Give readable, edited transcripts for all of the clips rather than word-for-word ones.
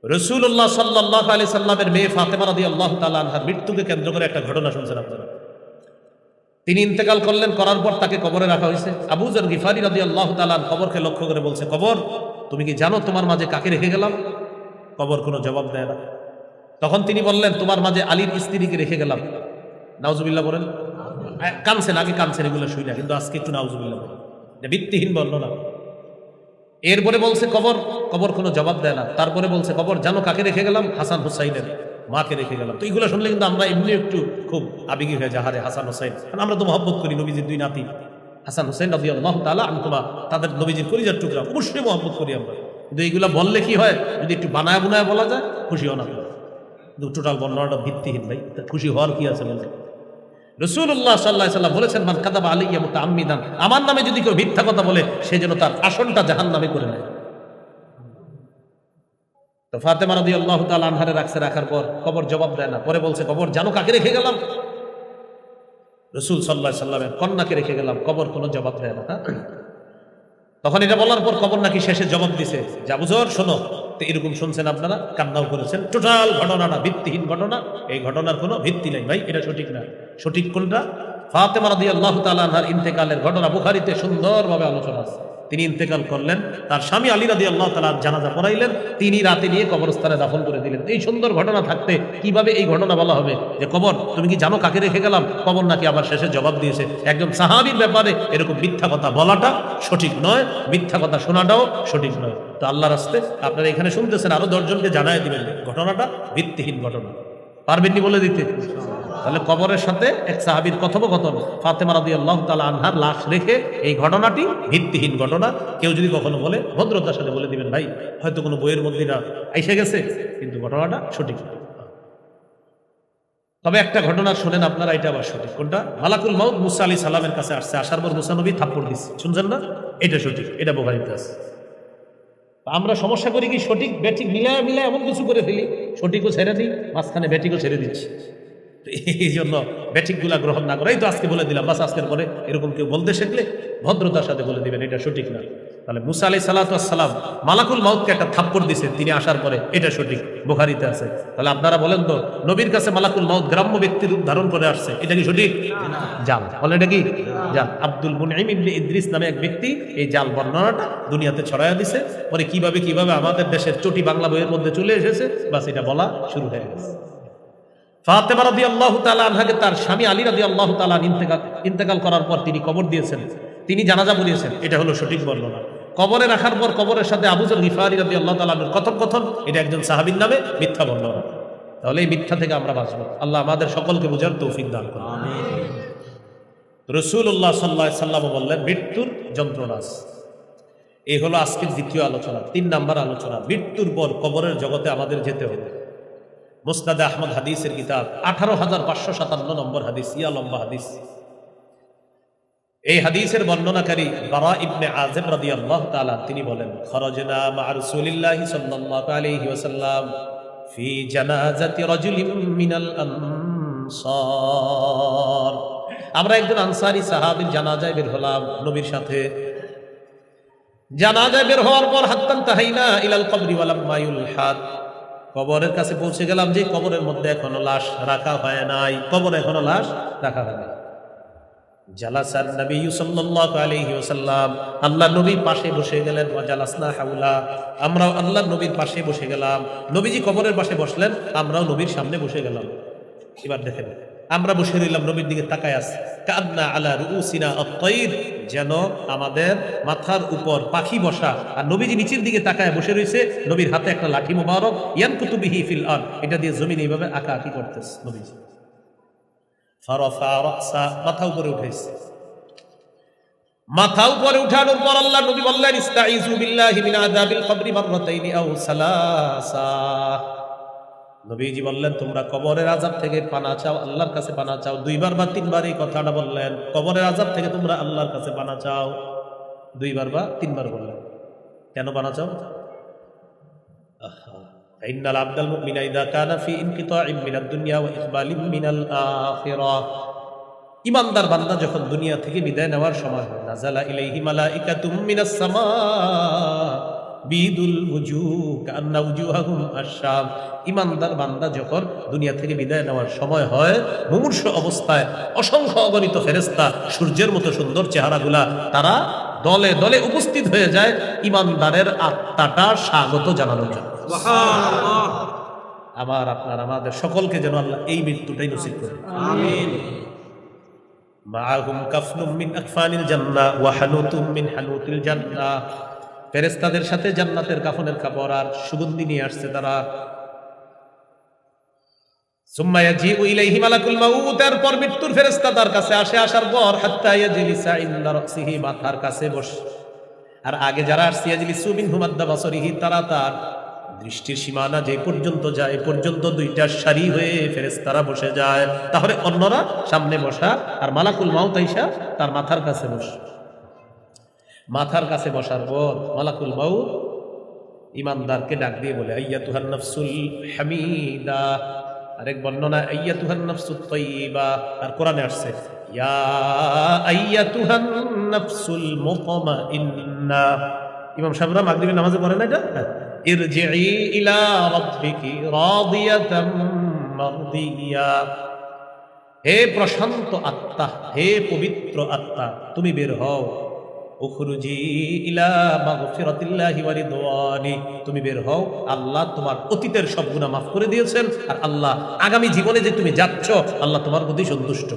রাসূলুল্লাহ সাল্লাল্লাহু আলাইহি সাল্লামের মেয়ে ফাতেমা রাদিয়াল্লাহু তাআলা আনহার মৃত্যুকে কেন্দ্র করে একটা ঘটনা শুনছেন আপনারা। তিনি ইন্তেকাল করলেন, করার পর তাকে কবরে রাখা হয়েছে। আবু যর গিফারি রাদিয়াল্লাহু তাআলা কবরকে লক্ষ্য করে বলছে, কবর তুমি কি জানো তোমার মাঝে কাকে রেখে গেলাম? কবর কোনো জবাব দেয় না। তখন তিনি বললেন, তোমার মাঝে আলীর স্ত্রীকে রেখে গেলাম। নাউজুবিল্লাহ বলেন। কানছেন, আগে কানছেন এগুলো শুই না, কিন্তু আজকে একটু নাউজুবিল্লাহ বলেন, এটা ভিত্তিহীন বর্ণনা। এরপরে বলছে কবর কোনো জবাব দেয় না। তারপরে বলছে কবর জানো কাকে রেখে গেলাম? হাসান হুসাইনের মাকে রেখে গেলাম। তো এগুলো শুনলে কিন্তু আমরা এমনি একটু খুব আবেগী হয়ে যায়, হারে হাসান হুসাইন, কারণ আমরা তো মহব্বত করি নবীজির দুই নাতি হাসান হুসাইন রাদিয়াল্লাহু তাআলা আনহুমা, তাদের নবীজির কলিজার টুকরা, অবশ্যই মহব্বত করি আমরা। কিন্তু এইগুলা বললে কি হয়, যদি একটু বানায় বুনায় বলা যায় খুশিও না, কিন্তু টোটাল বর্ণনাটা ভিত্তিহীন। ভাই খুশি হওয়ার কি আছে বলতে? রাসূলুল্লাহ সাল্লাল্লাহু আলাইহি ওয়াসাল্লাম বলেছেন, মান কাযাবা আলাইয়া মুতাআম্মিদান, আমার নামে যদি কেউ মিথ্যা কথা বলে সে যেন তার আসনটা জাহান্নামে করে নেয়। তো ফাতেমা রাদিয়াল্লাহু তাআলা আনহারে রাখছে, রাখার পর কবর জবাব দেয় না। পরে বলছে কবর জানো কাকে রেখে গেলাম? রাসূল সাল্লাল্লাহু আলাইহি ওয়াসাল্লামের কন্যাকে রেখে গেলাম। কবর কোনো জবাব দেয় না। তখন এটা বলার পর কবর নাকি শেষে জবাব দিছে, যে আবু যর শোনো, তো এরকম শুনছেন আপনারা, কান্নাও করেছেন। টোটাল ঘটনাটা ভিত্তিহীন ঘটনা, এই ঘটনার কোনো ভিত্তি নাই ভাই, এটা সঠিক না। সঠিক কোনটা? ফাতেমা রাদিয়াল্লাহু তাআলা আনহার ইন্তেকালের ঘটনা বুখারীতে সুন্দরভাবে আলোচনা আছে। তিনি ইন্তেকাল করলেন, তার স্বামী আলী রাদিয়াল্লাহু তাআলা জানাজা পড়াইলেন, তিনি রাতে নিয়ে কবরস্থানে দাফন করে দিলেন। এই সুন্দর ঘটনা থাকতে কিভাবে এই ঘটনা বলা হবে যে কবর তুমি কি জানো কাকে রেখে গেলাম? কবর নাকি আবার শেষে জবাব দিয়েছে। একজন সাহাবীর ব্যাপারে এরকম মিথ্যা কথা বলাটা সঠিক নয়, মিথ্যা কথা শোনাটাও সঠিক নয়। তো আল্লাহর রাস্তে আপনারা এখানে শুনতেছেন, আরো 10 জনকে জানায় দিবেন ঘটনাটা ভিত্তিহীন ঘটনা। পারবেননি বলে দিতে? তাহলে কবরের সাথে এক সাহাবীর কথোপকথন, ফাতেমা রাদিয়াল্লাহু তাআলা আনহার লাশ রেখে, এই ঘটনাটি ভিত্তিহীন ঘটনা। কেউ যদি কখনো বলে ভদ্রতার সাথে বলে দিবেন, ভাই হয়তো কোনো বইয়ের মধ্যে না এসে গেছে, কিন্তু ঘটনাটা সঠিক। তবে একটা ঘটনা শুনেন আপনারা, এটা আবার সঠিক। কোনটা? মালাকুল মাউত মুসা আলাইহিস সালামের কাছে আসছে, আসার পর মুসা নবী থাপ্পড় দিচ্ছে, শুনছেন না? এটা সঠিক, এটা বুখারীতে আছে। আমরা সমস্যা করি কি, সঠিক ব্যাঠিক মিলায় মিলায় এমন কিছু করে ফেলি, সঠিকও ছেড়ে দিই, মাঝখানে ব্যাঠিকও ছেড়ে দিচ্ছি। এই জন্য ব্যাঠিকগুলা গ্রহণ না করে, এই তো আজকে বলে দিলাম, বাস আজকের পরে এরকম কেউ বলতে শিখলে ভদ্রতার সাথে বলে দিবেন এটা সঠিক না। তাহলে মুসা আলাইহিস সালাতু ওয়াস সালাম মালাকুল মাউতকে একটা থাপ্পড় দিছে তিনি আসার পরে, এটা সঠিক, বুখারীতে আছে। তাহলে আপনারা বলেন তো, নবীর কাছে মালাকুল মাউত গ্রাম্য ব্যক্তির রূপ ধারণ করে আসছে, এটা কি সঠিক? জাল। বলেন এটা কি জাল? আব্দুল মুনঈম ইবনে ইদ্রিস নামে এক ব্যক্তি এই জাল বর্ণনাটা দুনিয়াতে ছড়ায়া দিছে। পরে কিভাবে কিভাবে আমাদের দেশের চটি বাংলা বইয়ের মধ্যে চলে এসেছে, বাস এটা বলা শুরু হয়ে গেছে। ফাতেমা রাদিয়াল্লাহু তাআলা আনহাকে তার স্বামী আলী রাদিয়াল্লাহু তাআলা ইন্তেকাল করার পর তিনি কবর দিয়েছেন, তিনি জানাজা পড়িয়েছেন, এটা হলো সঠিক বর্ণনা। কবরে রাখার পর কবরের সাথে আবু যর গিফারি রাদিয়াল্লাহু তাআলা আনহুর কথোপকথন, এটা একজন সাহাবীর নামে মিথ্যা বর্ণনা। তাহলে এই মিথ্যা থেকে আমরা বাঁচবো। আল্লাহ আমাদের সকলকে বুঝার তৌফিক দান করুন, আমিন। রাসূলুল্লাহ সাল্লাল্লাহু আলাইহি ওয়াসাল্লাম বললেন মৃত্যুর যন্ত্রণা। এই হলো আজকের দ্বিতীয় আলোচনা, 3 নাম্বার আলোচনা। মৃত্যুর পর কবরের জগতে আমাদের যেতে হবে। মুসনাদে আহমদ হাদিসের কিতাব 18,557 নম্বর হাদিস, ইয়া লম্বা হাদিস। এই হাদিসের বর্ণনাকারী বারা ইবনে আযিব রাদিয়াল্লাহু তাআলা তিনি বলেন, খরাজনা মা রাসূলিল্লাহি সাল্লাল্লাহু আলাইহি ওয়াসাল্লাম ফি জানাজাতি রাজুলিন মিনাল আনসার। আমরা একজন আনসারী সাহাবীর জানাজায় বের হলাম নবীর সাথে। জানাজায় বের হওয়ার পর হাত্তান তাহাইনা ইলাল কবরি ওয়ালাম মায়ুল হাদ, কবরের কাছে পৌঁছে গেলাম যে কবরের মধ্যে এখনো লাশ রাখা হয় নাই, কবরে এখনো লাশ রাখা হয় নাই। জালাসান নবী সাল্লাল্লাহু আলাইহি ওয়াসাল্লাম, আল্লাহর নবী পাশে বসে গেলেন। ওয়া জালাসনা হাওলা, আমরাও আল্লাহর নবীর পাশে বসে গেলাম। নবীজি কবরের পাশে বসলেন, আমরাও নবীর সামনে বসে গেলাম। এবার দেখেন, আমরা বসে রইলাম, নবীর দিকে তাকায় আছে। কান্না আলা রুউসিনা আত-তাইর, যেন আমাদের মাথার উপর পাখি বসা, আর নবীজি নিচের দিকে তাকায় বসে রয়েছে। নবীর হাতে একটা লাঠি মুবারক, ইয়ানকুতু বিহি ফিল আরদ, এটা দিয়ে জমিন এইভাবে আঁকা আঁকি করতেছে নবীজি। ফারাফা রাসা, মাথা উপরে উঠাইছে। মাথা উপরে উঠানোর পর আল্লাহ নবী বললেন, ইস্তাইযু বিল্লাহি মিন আযাবিল কবরি মাররাতাইনি আও সালাসা। নবীজি বললেন, তোমরা কবরের আযাব থেকে পানা চাও, আল্লাহর কাছে পানা চাও। 2 বার বা 3 বার এই কথাটা বললেন, কবরের আযাব থেকে তোমরা আল্লাহর কাছে পানা চাও। 2 বার বা 3 বার বললেন। কেন পানা চাও? ইন্নাল আবদাল মুমিনা ইযা কানা ফি ইনকিতাইম মিনাদ দুনিয়া ওয়া ইকবালিম মিনাল আখিরাহ, ইমানদার বান্দা যখন দুনিয়া থেকে বিদায় নেওয়ার সময় হয়, নাযালা ইলাইহি মালাইকাতুম মিনাস সামা, বিদুল উজুহ কান্না উজুহাহুম আশ-শাম। ইমানদার বান্দা যখন দুনিয়া থেকে বিদায় নেওয়ার সময় হয়, মুমূর্ষু অবস্থায় অসংখ্য অগণিত ফেরেশতা সূর্যের মতো সুন্দর চেহারাগুলা তারা দলে দলে উপস্থিত হয়ে যায় ইমানদারের আত্মাটা স্বাগত জানানোর জন্য। সুবহানাল্লাহ। আমার আপনার আমাদের সকলকে যেন আল্লাহ এই মৃত্যুটাই নসিব করে। আমিন। মাআহুম কাফনুম মিন আকফানিল জান্নাহ ওয়া হানুতুম মিন হানুতিল জান্নাহ। ফেরেশতাদের সাথে জান্নাতের কাফনের কাপড় আর সুগন্ধি নিয়ে আসছে তারা। সুম্মা ইয়াজিউ ইলাইহি মালাকুল মাউত, এরপর মৃত্যুর ফেরেশতা তার কাছে আসে, আসার পর হাত্তা ইয়াজলিসা ইনদা রাসিহি, মাথার কাছে বসে। আর আগে যারা আসছে ইয়াজলিসু মিনহু মাদ্দা বাসরিহি, তারা তার দৃষ্টির সীমানা যে পর্যন্ত যায় এ পর্যন্ত দুইটা সারি হয়ে ফেরেশতারা বসে যায়। তাহলে অন্যরা সামনে বসা আর মালাকুল মাউত আইসা তার মাথার কাছে বসে। মাথার কাছে বসার পর মালাকুল মাউত ইমানদারকে ডাক দিয়ে বলে আইয়াতুহান নাফসুল হামিদা। আরেক বর্ণনা আইয়াতুহান নাফসুত তাইয়্যিবা। আর কোরআনে আসছে ইয়া আইয়াতুহান নাফসুল মুতমাইন্না। ইমাম সাহেবরা মাগরিবের নামাজে পড়ে না এটা? ইরজিই ইলা রাব্বিকি রাদিয়াতাম মারদিয়া। হে প্রশান্ত আত্মা, হে পবিত্র আত্মা, তুমি বের হও। উখরুজি ইলা মাগফিরাতিল্লাহি ওয়া রিদওয়ানি, তুমি বের হও। আল্লাহ তোমার অতীতের সব গুনাহ মাফ করে দিয়েছেন, আর আল্লাহ আগামী জীবনে যে তুমি যাচ্ছ আল্লাহ তোমার প্রতি সন্তুষ্ট।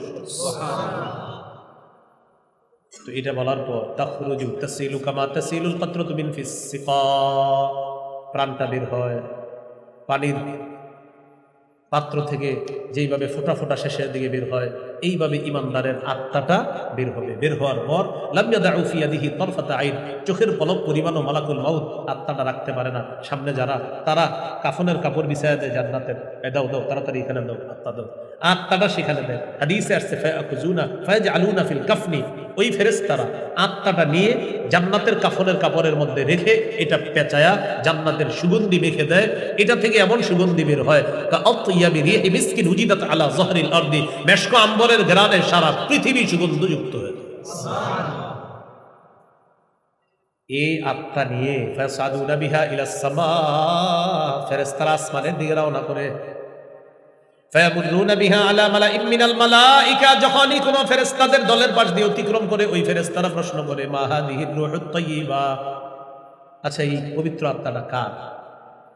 তো এটা বলার পর তাখরুজু তাসিলু কামা তাসিলুল কাতরাতু মিন ফিস সিকা, প্রাণটা বের হয় পানির পাত্র থেকে যেইভাবে ফোঁটা ফোঁটা শেষের দিকে বের হয়, এইভাবে ইমানদারের আত্মাটা বের হবে। বের হওয়ার পর লাম ইয়াদাউ ফি ইয়াদিহি তারফাতা আইন, চোখের পলক পরিমাণও মালাকুল মাউত আত্মাটা রাখতে পারে না। সামনে যারা তারা কাফনের কাপড় বিছায়া দেয় জান্নাতের, দাও দাও তাড়াতাড়ি এখানে দাও, আত্মা দাও। আত্মাটা সেখানে দেয়। হাদিসে আসছে ফায়াকুজুনা ফায়াজআলুনা ফিল কাফনি, ওই ফেরেশতারা আত্মাটা নিয়ে জান্নাতের কাফনের কাপড়ের মধ্যে রেখে এটা পেঁচায়া জান্নাতের সুগন্ধি মেখে দেয়। এটা থেকে এমন সুগন্ধি বের হয় কাআতিয়াবি রিহি মিসকিন উজিদাত আলা যহরিল আরদি, মেশক আম্বরের ঘ্রাণে সারা পৃথিবী সুগন্ধযুক্ত হয়ে যায়। সুবহানাল্লাহ। এই আত্মা নিয়ে ফাসাদুনা বিহা ইলাস সামা, ফেরেশতারা আসমানের দিকে রওনা করে। ফায়ামুরুনা বিহা আলা মালাইম মিনাল মালাইকা, যখনই কোনো ফেরেশতাদের দলের পাশ দিয়ে অতিক্রম করে ওই ফেরেশতারা প্রশ্ন করে মা হাদিহির রূহুত তাইয়্যিবা, আচ্ছা এই পবিত্র আত্মাটা কার?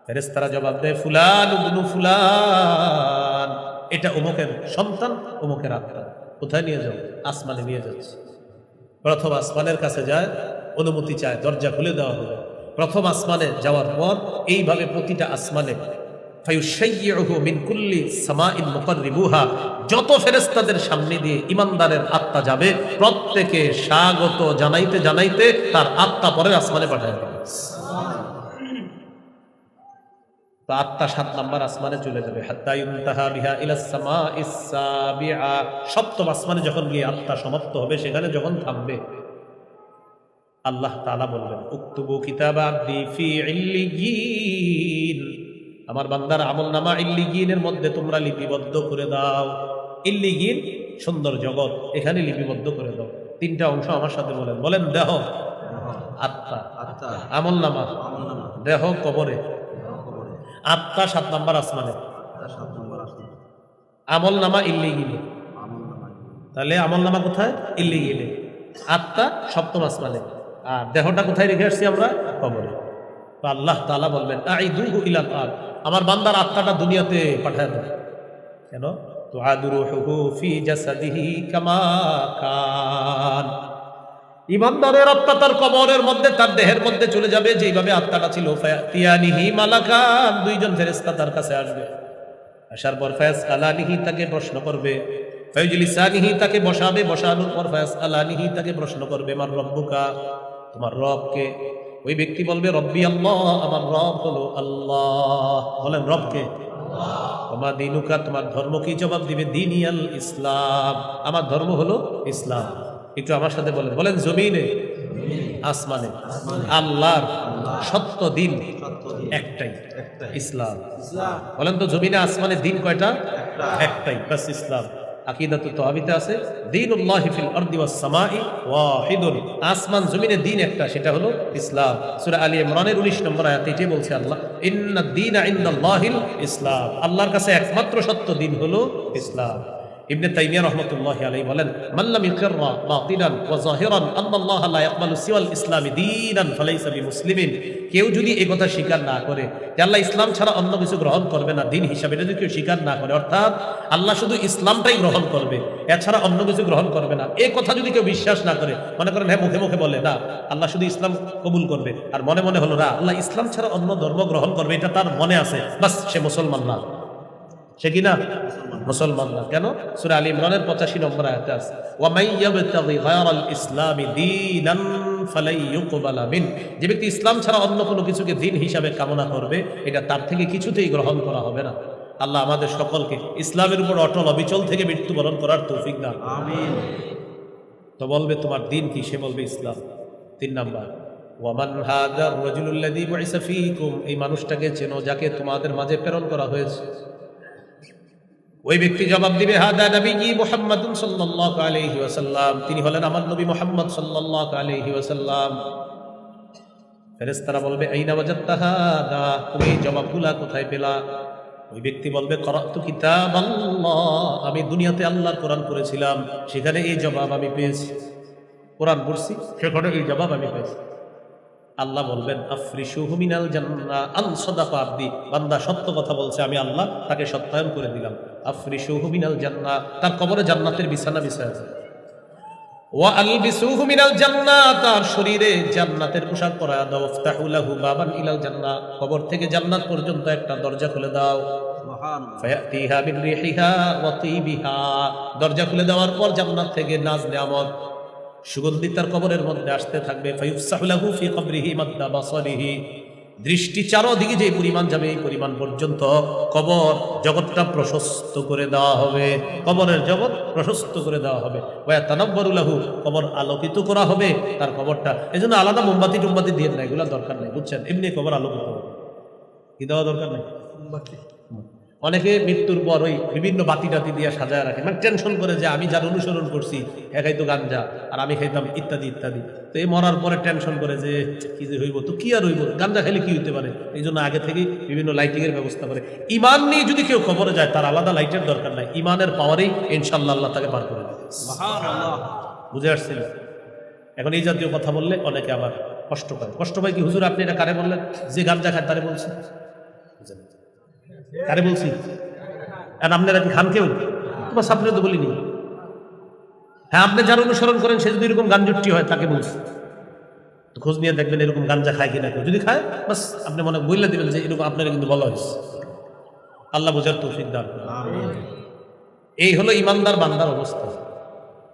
ফেরেশতারা জবাব দেয় ফুলান ইবনু ফুলান, এটা অমুকের সন্তান, অমুকের আত্মা। কোথায় নিয়ে যাও? আসমানে নিয়ে যাচ্ছে। প্রথম আসমানের কাছে যায়, অনুমতি চায়, দরজা খুলে দেওয়া হলো। প্রথম আসমানে যাওয়ার পর এইভাবে প্রতিটা আসমানে ফায়ুশাইয়্যুহু মিন কুল্লি সামাইন মুকাররিবুহা, যত ফেরেশতাদের সামনে দিয়ে ইমানদারের আত্মা যাবে প্রত্যেকে স্বাগত জানাইতে জানাইতে তার আত্মা পরের আসমানে পাঠায় দেবে। তো আত্মা 7 নম্বর আসমানে চলে যাবে। হাত্তা ইনতাহা বিহা ইলাস সামাইস সাবিআ, সপ্তম আসমানে যখন গিয়ে আত্মা সমাপ্ত হবে, সেখানে যখন থামবে আল্লাহ তাআলা বলবেন উকতুবু কিতাবা আবদি ফি ইল্লিয়িন, আমার বান্দার আমলনামা ইল্লিয়িনের মধ্যে তোমরা লিপিবদ্ধ করে দাও। ইল্লিয়িন সুন্দর জগৎ, এখানে লিপিবদ্ধ করে দাও। 3টা অংশ আমার সাথে বলেন, বলেন দেহ, আত্মা, আমলনামা, দেহ কবরে, আত্মা 7 নম্বর আসমানে, আমলনামা ইল্লিয়িনে। তাহলে আমলনামা কোথায়? ইল্লিয়িনে। আত্মা 7ম আসমানে, আর দেহটা কোথায় রেখে আসছি আমরা? কবরে। তো আল্লাহ তাআলা বলবেন আইদুহু ইলাল আরদ, আমার বান্দার আত্মাটা দুনিয়াতে পাঠায় দাও। কেন? তুআদু রূহুহু ফি জাসাদিহি কামা কান, ইমানদারের আত্মা তার কবরের মধ্যে, তার দেহের মধ্যে চলে যাবে যেইভাবে আত্মাটা ছিল। ফায়াতিয়ানিহি মালাকান, 2 জন ফেরেশতা তার কাছে আসবে। আসার পর ফায়াসআলানিহি, তাকে প্রশ্ন করবে। ফায়ুজলিসানিহি, তাকে বসাবে। বসানোর পর ফায়াসআলানিহি, তাকে প্রশ্ন করবে মান রব্বুকা, তোমার রব কে? ওই ব্যক্তি বলবে রব্বি আল্লাহ, আমার রব হলো আল্লাহ। বলেন রব কে? আল্লাহ। ওমা দীনুকা, তোমার ধর্ম কি? জবাব দিবে দীনিয়াল ইসলাম, আমার ধর্ম হলো ইসলাম। একটু আমার সাথে বলেন, বলেন জমিনে, আসমানে, আল্লাহর সত্য দিন একটাই, ইসলাম। বলেন তো জমিনে আসমানে দিন কয়টা? একটাই, বাস ইসলাম। আকীদাতুত তাওহীদে আছে দীনুল্লাহি ফিল আরদি ওয়াস সামাই ওয়াহিদুন, আসমান জমিনে দিন একটা, সেটা হলো ইসলাম। সূরা আলী ইমরানের 19 নম্বর আয়াতে এটি বলছে আল্লাহ, ইন্নাদ দীনা ইনদাল্লাহিল ইসলাম, আল্লাহর কাছে একমাত্র সত্য দিন হলো ইসলাম। ইবনে তাইমিয়া রাহমাতুল্লাহি আলাইহি বলেন, মান লাম ইকররা বাতিনান ওয়া যাহিরান আল্লাহ লা ইয়াকবালু সিওয়াল ইসলামি দীনান ফালাইসা বিমুসলিমিন, কেউ যদি এই কথা স্বীকার না করে যে আল্লাহ ইসলাম ছাড়া অন্য কিছু গ্রহণ করবে না দিন হিসাবে, এটা যদি কেউ স্বীকার না করে, অর্থাৎ আল্লাহ শুধু ইসলামটাই গ্রহণ করবে, এছাড়া অন্য কিছু গ্রহণ করবে না, এই কথা যদি কেউ বিশ্বাস না করে, মনে করেন হ্যাঁ মুখে মুখে বলে না আল্লাহ শুধু ইসলাম কবুল করবে, আর মনে মনে হলো না আল্লাহ ইসলাম ছাড়া অন্য ধর্ম গ্রহণ করবে, এটা তার মনে আছে, বাস সে মুসলমান না। সে কি না? মুসলমান না। কেন? সূরা আলী ইমরানের 85 নম্বর আয়াতে আছে, ওয়া মান ইয়াবতাগি গায়রাল ইসলামি দীনান ফালাই ইউকবালা মিন, যে ব্যক্তি ইসলাম ছাড়া অন্য কোনো কিছুকে দিন হিসাবে কামনা করবে, এটা তার থেকে কিছুতেই গ্রহণ করা হবে না। আল্লাহ আমাদের সকলকে ইসলামের উপর অটল অবিচল থেকে মৃত্যুবরণ করার তৌফিক দান। আমিন। তো বলবে তোমার দিন কি? সে বলবে ইসলাম। 3 নাম্বার, ওয়ামান হাদার রাজুলুল্লাযী বুইসা ফীকুম, এই মানুষটাকে চেনো যাকে তোমাদের মাঝে প্রেরণ করা হয়েছে। ওই ব্যক্তি জবাব দিবে, হাদা নবীজি মুহাম্মাদুন সাল্লাল্লাহু আলাইহি ওয়াসাল্লাম, তিনি হলেন আমার নবী মুহাম্মদ সাল্লাল্লাহু আলাইহি ওয়াসাল্লাম। ফেরেশতারা বলবে, আইনা ওয়াজাদতা হাদা, তুমি জবাবগুলা কোথায় পেলা? ওই ব্যক্তি বলবে, করাতু কিতাবাল্লাহ, আমি দুনিয়াতে আল্লাহর কোরআন পড়েছিলাম, সেখানে এই জবাব আমি পেয়েছি। কোরআন পড়ছি, সেখানে এই জবাব আমি পেয়েছি। আল্লাহ বলবেন, আফরিশুহু মিনাল জান্নাহ আন সাদাকা আবদি, বান্দা সত্য কথা বলছে, আমি আল্লাহ তাকে সত্যায়ন করে দিলাম। আফরিশুহু মিনাল জান্নাহ, তার কবরে জান্নাতের বিছানা বিছায়া আছে। ওয়া আলবিসুহু মিনাল জান্নাহ, তার শরীরে জান্নাতের পোশাক পরায়া দাও। ইফতাহু লাহু বাবান ইলাল জান্নাহ, কবর থেকে জান্নাত পর্যন্ত একটা দরজা খুলে দাও। সুবহানাল্লাহ। ফায়াতিহা বিরিহিহা ওয়া তিবিহা, দরজা খুলে দেওয়ার পর জান্নাত থেকে নাজ নিয়ামত সুগন্ধি তার কবরের মধ্যে আসতে থাকবে। ফায়ুফসাহু লাহু ফি কবরিহি মাদ্দা বাসারিহি, দৃষ্টি চারদিকে যে পরিমাণ যাবে এই পরিমাণ পর্যন্ত কবর জগৎটা প্রশস্ত করে দেওয়া হবে, কবরের জগৎ প্রশস্ত করে দেওয়া হবে। ওয়া তানাব্বারু লাহু, কবর আলোকিত করা হবে তার কবরটা। এজন্য আলাদা মোমবাতি টোমবাতি দিয়ে না, এগুলো দরকার নেই, বুঝছেন? এমনি কবর আলোকিত হবে, কি দেওয়া দরকার নেই। অনেকে মৃত্যুর পর ওই বিভিন্ন বাতি টাতি দিয়ে সাজায় রাখে, মানে টেনশন করে যে আমি যার অনুসরণ করছি এ খাইতো গাঞ্জা আর আমি খাইতাম ইত্যাদি ইত্যাদি। তো এই মরার পরে টেনশন করে যে কি যে হইব, তো কি আর হইব, গাঞ্জা খাইলে কি হইতে পারে, এই জন্য আগে থেকে বিভিন্ন লাইটিং এর ব্যবস্থা করে। ইমান নিয়ে যদি কেউ কবরে যায় তার আলাদা লাইটের দরকার নাই, ইমানের পাওয়ারেই ইনশাআল্লাহ আল্লাহ তাকে পার করে দেবে। সুবহানাল্লাহ। বুঝে আসছিল? এখন এই জাতীয় কথা বললে অনেকে আবার কষ্ট পায়। কষ্ট পায় কি? হুজুর আপনি এটা কারে বললেন? যে গাঞ্জা খায় তারে বলছি। কারে বলছি? আর আপনারা কি খান কেউ? তোমার সামনে তো বলিনি। হ্যাঁ, আপনি যার অনুসরণ করেন সে যদি এরকম গাঞ্জুট্টি হয় তাকে বলছি, তো খোঁজ নিয়ে দেখবেন এরকম গাঞ্জা খায় কিনা কেউ। যদি খায় বাস আপনি মনে বললে দিবেন যে এরকম আপনারা কিন্তু বলা হয়েছে। আল্লাহ বোঝার তৌফিক দান করুন। আমিন। এই হলো ইমানদার বান্দার অবস্থা।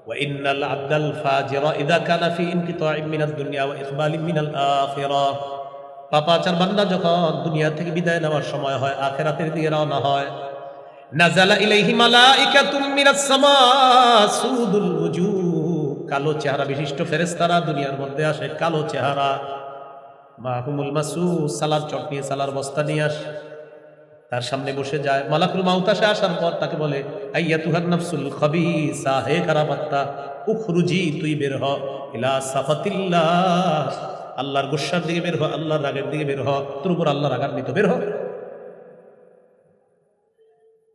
ওয়া ইন্নাল আবদাল ফাজিরা ইযা কানা ফি ইনকিতাইম মিনাদ দুনিয়া ওয়া ইকবালিম মিনাল আখিরাহ, পাপাচার বান্দা যখন দুনিয়া থেকে বিদায় নেওয়ার সময় হয়, আখিরাতের দিকে রওনা হয়, নাযালা ইলাইহি মালাইকাতুম মিনাস সামা সুদুল ওয়ুজুহ, কালো চেহারা বিশিষ্ট ফেরেশতারা দুনিয়ার মধ্যে আসে, কালো চেহারা। মাহুমুল মাসু, সালার চট নিয়ে সালার বস্তা নিয়ে আসে, তার সামনে বসে যায়। মালাকুল মাউত আসে, আসার পর তাকে বলে, আইয়াতুহান নাফসুল খাবিসা, হে খারাপ আত্মা, উখরুজি, তুই বের হ, ইলা সাফাতিল্লাহ, আল্লাহর গুসার দিকে বের হ, আল্লাহর রাগের দিকে বের হ, তোর উপর আল্লাহ রাগান্বিত, বের হ।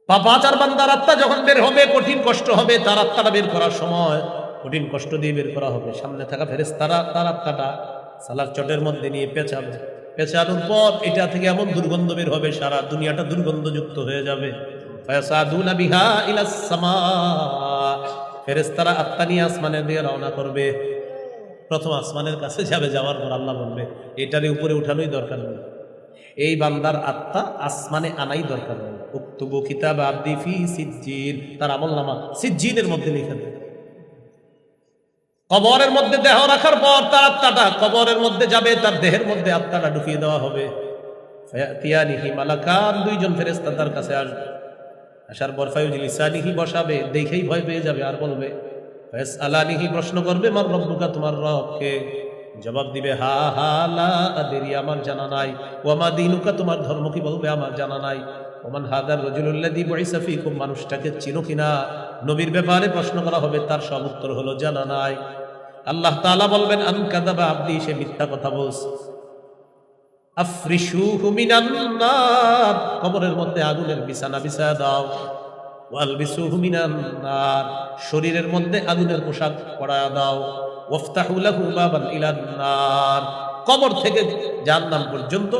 পাপাচার বান্দার আত্মা যখন বের হবে কঠিন কষ্ট হবে, তার আত্মাটা বের করার সময় কঠিন কষ্ট দিয়ে বের করা হবে। সামনে থাকা ফেরেশতারা তার আত্মাটা সালার চটের মধ্যে নিয়ে পেঁচাবে, পেঁচানোর পর এটা থেকে এমন দুর্গন্ধ বের হবে সারা দুনিয়াটা দুর্গন্ধযুক্ত হয়ে যাবে। ফায়াসাদুনা বিহা ইলাস সামা, ফেরেশতারা আত্মা নিয়ে আসমানের দিকে রওনা করবে। প্রথম আসমানের কাছে যাবে, যাওয়ার পর আল্লাহ বলবে এটারে উপরে উঠানোই দরকার নেই, এই বান্দার আত্মা আসমানে আনাই দরকার নেই। উক্তুবু কিতাব আবদি ফি সিজ্জিন, তার আমলনামা সিজ্জিনের মধ্যে লিখে দেবে। কবরের মধ্যে দেহ রাখার পর তার আত্মাটা কবরের মধ্যে যাবে, তার দেহের মধ্যে আত্মাটা ঢুকিয়ে দেওয়া হবে। ফায়াতিয়ানিহি মালাকান, দুইজন ফেরেশতা তার কাছে আসবে। আসার পর ফায়ুজলিসানিহি, বসাবে, দেখেই ভয় পেয়ে যাবে আর বলবে, ফায়াসআলানিহি, প্রশ্ন করবে, মার রব্বুকা, তোমার রব কে? জবাব দিবে হা হা লা আদরি, আমার জানা নাই। ওয়ামা দীনুকা, তোমার ধর্ম কি বলবে, আমার জানা নাই। ওমান হাদার রাজুলুল্লাযী বুইসা ফীকুম, মানুষটাকে চিনো কিনা, নবীর ব্যাপারে প্রশ্ন করা হবে, তার সব উত্তর হলো জানা নাই। আল্লাহ তাআলা বলবেন আন কাযাবা আবদি, সে মিথ্যা কথা বলছে। আফরিশুহু মিনান নার, কবরের মধ্যে আগুনের বিছানা বিছায়া দাও। ওয়ালবিসুহু মিনান নার, শরীরের মধ্যে আগুনের পোশাক পরায়া দাও। ওয়াফতাহু লাহু বাবান ইলান নার, কবর থেকে জাহান্নাম পর্যন্ত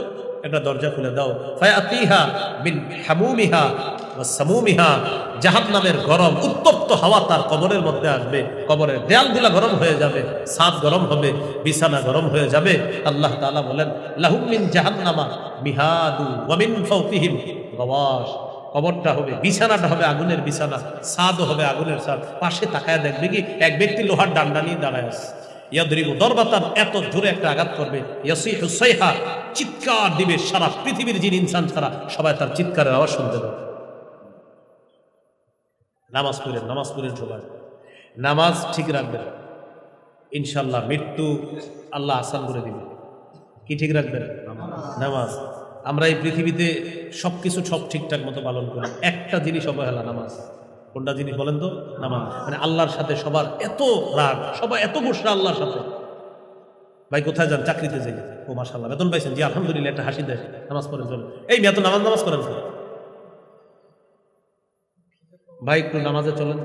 একটা দরজা খুলে দাও। ফায়াতিহা মিন হামুমিহা ওয়া সামুমিহা, জাহান্নামের গরম উত্তপ্ত হাওয়া তার কবরের মধ্যে আসবে, কবরের দেয়ালগুলা গরম হয়ে যাবে, ছাদ গরম হবে, বিছানা গরম হয়ে যাবে। আল্লাহ তাআলা বলেন লাহুম মিন জাহান্নামা মিহাদু ওয়া মিন ফাওকিহিম গাওয়াশ, কবরটা হবে, বিছানাটা হবে আগুনের বিছানা, ছাদও হবে আগুনের ছাদ। পাশে তাকায় দেখবে কি এক ব্যক্তি লোহার ডান্ডা নিয়ে দাঁড়ায় আছে। ইয়াদরিবু দরবাতান, এত জোরে একটা আঘাত করবে। ইয়াসিহু সাইহা, চিৎকার দিবে, সারা পৃথিবীর জিন ইনসান ছাড়া সবাই তার চিৎকারের আওয়াজ শুনতে পাবে। নামাজ পড়েন সবাই, নামাজ ঠিক রাখবেন, ইনশাল্লাহ মৃত্যু আল্লাহ আসান করে দিবে। কি ঠিক রাখবেন? নামাজ। আমরা এই পৃথিবীতে সবকিছু সব ঠিকঠাক মতো পালন করি, একটা জিনিস অবহেলা, নামাজ। কোনটা জিনিস বলেন তো? নামাজ। মানে আল্লাহর সাথে সবার এত রাগ, সবাই এত গোসরা আল্লাহর সাথে। ভাই কোথায় যান? চাকরিতে যাই। ও মাশাআল্লাহ, বেতন পাইছেন? জি আলহামদুলিল্লাহ, একটা হাসি দেয়। নামাজ পড়েন, চলেন। এই মেয়ে তো নামাজ করেন। ভাই একটু নামাজে চলেন।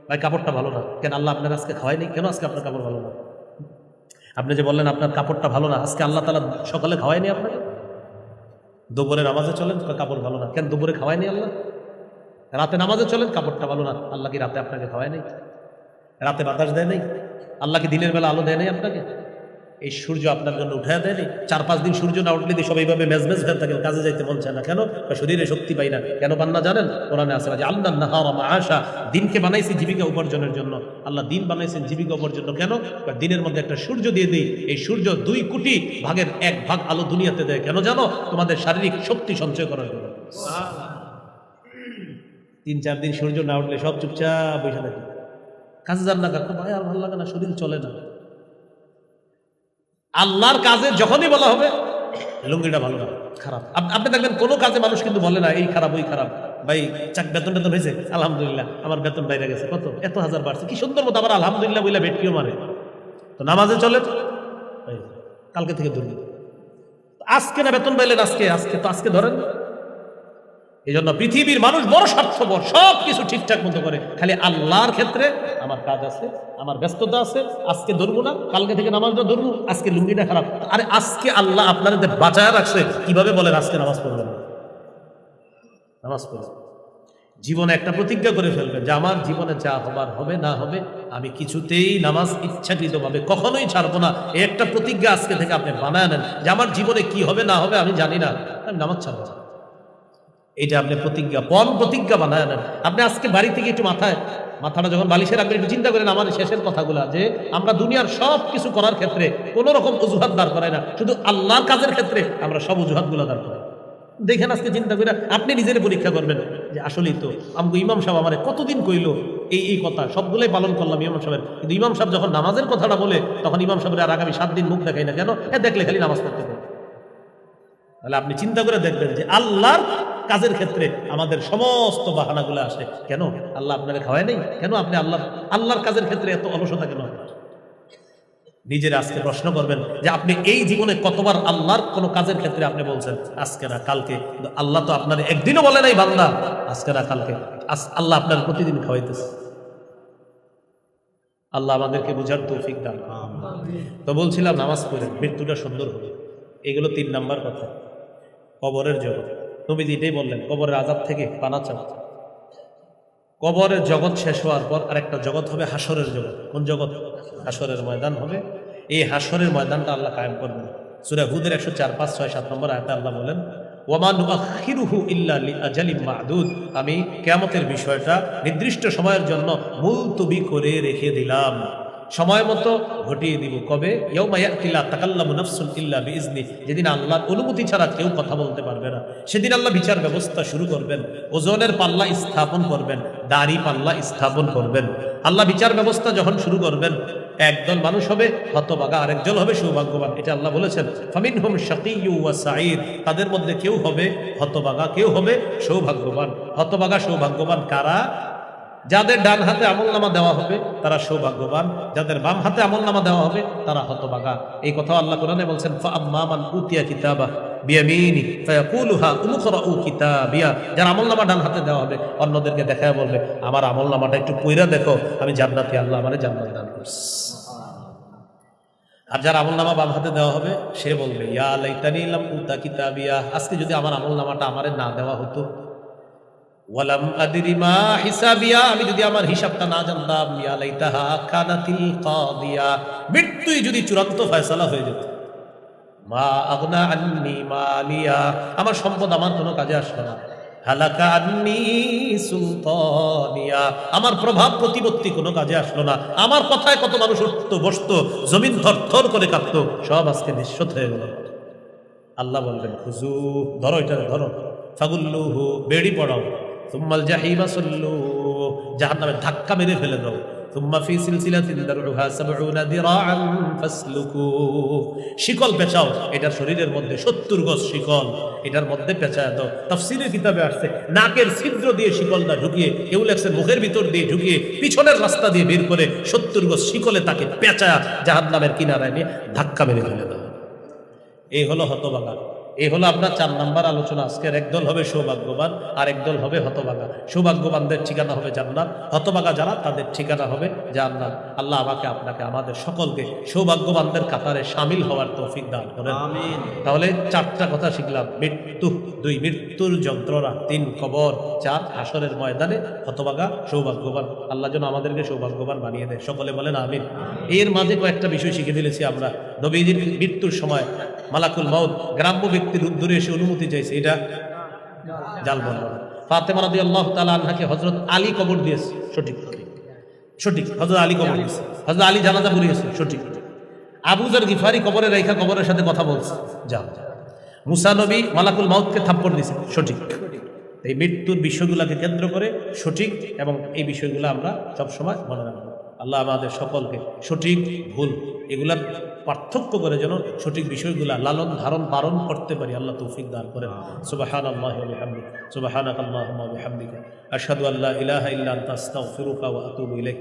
ভাই কাপড়টা ভালো না কেন? আল্লাহ আপনার আজকে খাওয়াই নেই কেন? আজকে আপনার কাপড় ভালো না। আপনি যে বললেন আপনার কাপড়টা ভালো না, আজকে আল্লাহ তাআলা সকালে খাওয়ায়নি আপনাকে। দুপুরে নামাজে চলেন, কাপড় ভালো না কেন? দুপুরে খাওয়ায়নি আল্লাহ। রাতে নামাজে চলেন, কাপড়টা ভালো না, আল্লাহ কি রাতে আপনাকে খাওয়ায় নেই? রাতে বাতাস দেয় নেই? আল্লাহ কি দিনের বেলা আলো দেয় নেই আপনাকে? এই সূর্য আপনার জন্য উঠায় দেয়নি? 4-5 দিন সূর্য না উঠলে সব এইভাবে মেজমেজ হয়ে থাকে, কাজে যাইতে মন চায় না কেন? শরীরে শক্তি পাই না কেন? বান্না জানেন কোরআনে আছে যে আল্লাহ নাহারা মাআশা, দিনকে বানাইছি জীবিকা উপার্জনের জন্য। আল্লাহ দিন বানাইছেন জীবিকা উপার্জনের কেন? দিনের মধ্যে একটা সূর্য দিয়ে দিই, এই সূর্য 2 কোটি ভাগের 1 ভাগ আলো দুনিয়াতে দেয় কেন জানো? তোমাদের শারীরিক শক্তি সঞ্চয় করার জন্য। 3-4 দিন সূর্য না উঠলে সব চুপচাপ বসে থাকে, কাজে যান না, কাকু ভাই আর ভালো লাগে না, শরীর চলে না। আল্লাহর কাজে যখনই বলা হবে লুঙ্গিটা ভালো না, খারাপ, আপনি দেখবেন কোনো কাজে মানুষ কিন্তু বলে না এই খারাপ ওই খারাপ। ভাই বেতন হয়েছে? আলহামদুলিল্লাহ, আমার বেতন বাইরে গেছে, কত এত হাজার বাড়ছে, কি সুন্দর মতো আবার আলহামদুলিল্লাহ বলে ভেটকিও মারে। তো নামাজে চলে, কালকে থেকে দুর্নীতি। আজকে না বেতন পাইলেন, আজকে ধরেন। এই জন্য পৃথিবীর মানুষ বড় স্বার্থপর, সব কিছু ঠিকঠাক মতো করে, খালি আল্লাহর ক্ষেত্রে আমার কাজ আছে, আমার ব্যস্ততা আছে, আজকে ধরবো না, কালকে থেকে নামাজটা ধরবো, আজকে লুঙ্গিটা খারাপ। আরে আজকে আল্লাহ আপনাদের বাঁচায় রাখছে, কিভাবে বলেন আজকে নামাজ পড়বেন না? নামাজ পড়বেন। জীবনে একটা প্রতিজ্ঞা করে ফেলবেন যে আমার জীবনে যা হবার হবে, না হবে, আমি কিছুতেই নামাজ ইচ্ছাকৃতভাবে কখনোই ছাড়বো না। এই একটা প্রতিজ্ঞা আজকে থেকে আপনি বানায় নেন যে আমার জীবনে কি হবে না হবে আমি জানি না, আমি নামাজ ছাড়বো না। এটা আপনি প্রতিজ্ঞা বানায় নেন। আপনি আজকে বাড়ি থেকে একটু মাথাটা যখন বালিশে রাখবেন, একটু চিন্তা করেন আমার শেষের কথাগুলা, যে আমরা দুনিয়ার সব কিছু করার ক্ষেত্রে কোনো রকম অজুহাত দাঁড় করাই না, শুধু আল্লাহর কাজের ক্ষেত্রে আমরা সব অজুহাতগুলো দাঁড় করাই। দেখেন আজকে চিন্তা করে আপনি নিজের পরীক্ষা করবেন যে আসলেই তো আমাকে ইমাম সাহেব আমার কতদিন কইলো এই কথা, সবগুলোই পালন করলাম ইমাম সাহেবের, কিন্তু ইমাম সাহেব যখন নামাজের কথাটা বলে তখন ইমাম সাহেবের আর আগামী 7 দিন মুখ দেখাই না কেন? দেখলে খালি নামাজ পড়তে পারে। তাহলে আপনি চিন্তা করে দেখবেন যে আল্লাহর কাজের ক্ষেত্রে আমাদের সমস্ত বাহানাগুলো আসে কেন? আল্লাহ আপনাকে খাওয়ায় নেই কেন? আপনি আল্লাহর কাজের ক্ষেত্রে এত অলসতা কেন? নিজের আজকে প্রশ্ন করবেন যে আপনি এই জীবনে কতবার আল্লাহর কোনো কাজের ক্ষেত্রে আপনি বলছেন আজকে না কালকে? আল্লাহ তো আপনার একদিনও বলে নাই বান্দা আজকে না কালকে, আল্লাহ আপনার প্রতিদিন খাওয়াইতেছে। আল্লাহ আমাদেরকে বুঝার তৌফিক দান। তো বলছিলাম নামাজ পড়ে মৃত্যুটা সুন্দর হবে, এগুলো 3 নাম্বার কথা। কবরের জগৎ, নবীজি এটাই বললেন কবরের আযাব থেকে পানা চাও। কবরের জগৎ শেষ হওয়ার পর আরেকটা জগৎ হবে হাসরের জগৎ। কোন জগৎ? হাসরের ময়দান হবে। এই হাসরের ময়দানটা আল্লাহ কায়েম করবেন। সূরা হুদের 104, 5, 6, 7 নম্বর আয়াতে আল্লাহ বলেন ওয়ামা নুআখিরুহু ইল্লা লিআজালিম মা'দুদ, আমি কিয়ামতের বিষয়টা নির্দিষ্ট সময়ের জন্য মুলতবি করে রেখে দিলাম। সময় মতো ঘটিয়ে দিব। কবে? ইয়াউমা ইয়াতি লা তাকাল্লামু নাফসুন ইল্লা বিইজনি, যেদিন আল্লাহর অনুমতি ছাড়া কেউ কথা বলতে পারবে না। সেদিন আল্লাহ বিচার ব্যবস্থা শুরু করবেন, ওজনের পাল্লা স্থাপন করবেন, দাড়ি পাল্লা স্থাপন করবেন। আল্লাহ বিচার ব্যবস্থা যখন শুরু করবেন, একদল মানুষ হবে হতভাগা, আরেকজন হবে সৌভাগ্যবান। এটা আল্লাহ বলেছেন, ফামিনহুম শাকিয়্যু ওয়া সাঈদ, তাদের মধ্যে কেউ হবে হতভাগা, কেউ হবে সৌভাগ্যবান। হতভাগা সৌভাগ্যবান কারা? যাদের ডান হাতে আমলনামা দেওয়া হবে তারা সৌভাগ্যবান, যাদের বাম হাতে আমলনামা দেওয়া হবে তারা হতভাগা। এই কথা আল্লাহ কোরআনে বলছেন, ফাআম্মা মান উতিয়া কিতাবা বিয়ামিনি ফায়াকুলু হা উমকরাউ কিতাবিয়া। যার আমলনামা ডান হাতে দেওয়া হবে অন্যদেরকে দেখায় বলবে, আমার আমলনামাটা একটু পইরা দেখো, আমি জান্নাতি, আল্লাহ আমারে জান্নাত দান করছে। আর যার আমলনামা বাম হাতে দেওয়া হবে সে বলবে, ইয়া লাইতানি লাম উতা কিতাবিয়া, আজকে যদি আমার আমলনামাটা আমারে না দেওয়া হতো। ওয়ালাম আদরি মা হিসাবিয়া, আমি যদি আমার হিসাবটা না জানতাম। ইয়া লাইতাহা কানাতিল কাদিয়া, মৃত্যুই যদি চূড়ান্ত ফয়সালা হয়ে যেত। মা আগনা আন্নি মালিয়া, আমার সম্পদ আমার কোনো কাজে আসলো না। হালাকা আন্নি সুলতানিয়া, আমার প্রভাব প্রতিপত্তি কোনো কাজে আসলো না। আমার কথায় কত মানুষ উঠতো বসতো, জমিন থরথর করে কাঁপতো, সব আজকে নিঃস্বত হয়ে গেল। আল্লাহ বলবেন, খুজু, ধরো এটা ধরো, ফাগুল্লুহু, বেড়ি পড়াও, তুম্মাল জাহিমা সল্লু, জাহান্নামে ধাক্কা মেরে ফেলে দাও, তুম্মা ফি সিলসিলাতিন দারউহা ৭০ দিরাআন ফাসলুকু, শিকল পেঁচাও, এটার শরীরের মধ্যে ৭০ গজ শিকল, এটার মধ্যে পেঁচায় দাও। তাফসীরের কিতাবে আসছে, নাকের ছিদ্র দিয়ে শিকলটা ঢুকিয়ে, কেউ লেখছেন মুখের ভিতর দিয়ে ঢুকিয়ে, পিছনের রাস্তা দিয়ে বের করে ৭০ গজ শিকলে তাকে পেঁচায়া জাহান্নামের কিনারায় নিয়ে ধাক্কা মেরে ফেলে দাও। এই হলো হতভাগা। এই হলো আপনার ৪ নাম্বার আলোচনা আজকের। একদল হবে সৌভাগ্যবান, আর একদল হবে হতভাগা। সৌভাগ্যবানদের ঠিকানা হবে জান্নাত, হতভাগা যারা তাদের ঠিকানা হবে জাহান্নাম। আল্লাহ আমাকে, আপনাকে, আমাদের সকলকে সৌভাগ্যবানদের কাতারে শামিল হওয়ার তৌফিক দান করেন, আমিন। তাহলে 4টা কথা শিখলাম। মৃত্যু, 2 মৃত্যুর যন্ত্রণা, 3 কবর, 4 হাসরের ময়দানে হতভাগা সৌভাগ্যবান। আল্লাহ যেন আমাদেরকে সৌভাগ্যবান বানিয়ে দেয়, সকলে বলেন আমিন। এর মাঝে কয়েকটা বিষয় শিখে ফেলেছি আমরা। নবীজির মৃত্যুর সময় মালাকুল মাউত গ্রাম্য ব্যক্তির উদ্দরে এসে অনুমতি চাইছে, এটা জাল বলবো না। ফাতেমা রাদিয়াল্লাহু তাআলা আনহাকে হযরত আলী কবর দিয়েছে, সঠিক সঠিক, হযরত আলী কবর দিয়েছে, হযরত আলী জানাজা পড়িয়েছে, সঠিক। আবু যর গিফারি কবরে রাইখা কবরের সাথে কথা বলছে, যা। মুসা নবী মালাকুল মাউতকে থাপ্পড় দিয়েছে, সঠিক। এই মৃত্যুর বিষয়গুলোকে কেন্দ্র করে সঠিক, এবং এই বিষয়গুলো আমরা সবসময় মনে রাখবো। আল্লাহ আমাদের সকলকে সঠিক ভুল এগুলার পার্থক্য করে যেন সঠিক বিষয়গুলা লালন ধারণ পালন করতে পারি, আল্লাহ তৌফিক দান করেন। সুবহানাল্লাহি ওয়া বিহামদিহি, সুবহানাকাল্লাহুম্মা ওয়া বিহামদিকা, আশহাদু আল্লা ইলাহা ইল্লা আনতা আস্তাগফিরুকা ওয়া আতুবু ইলাইক।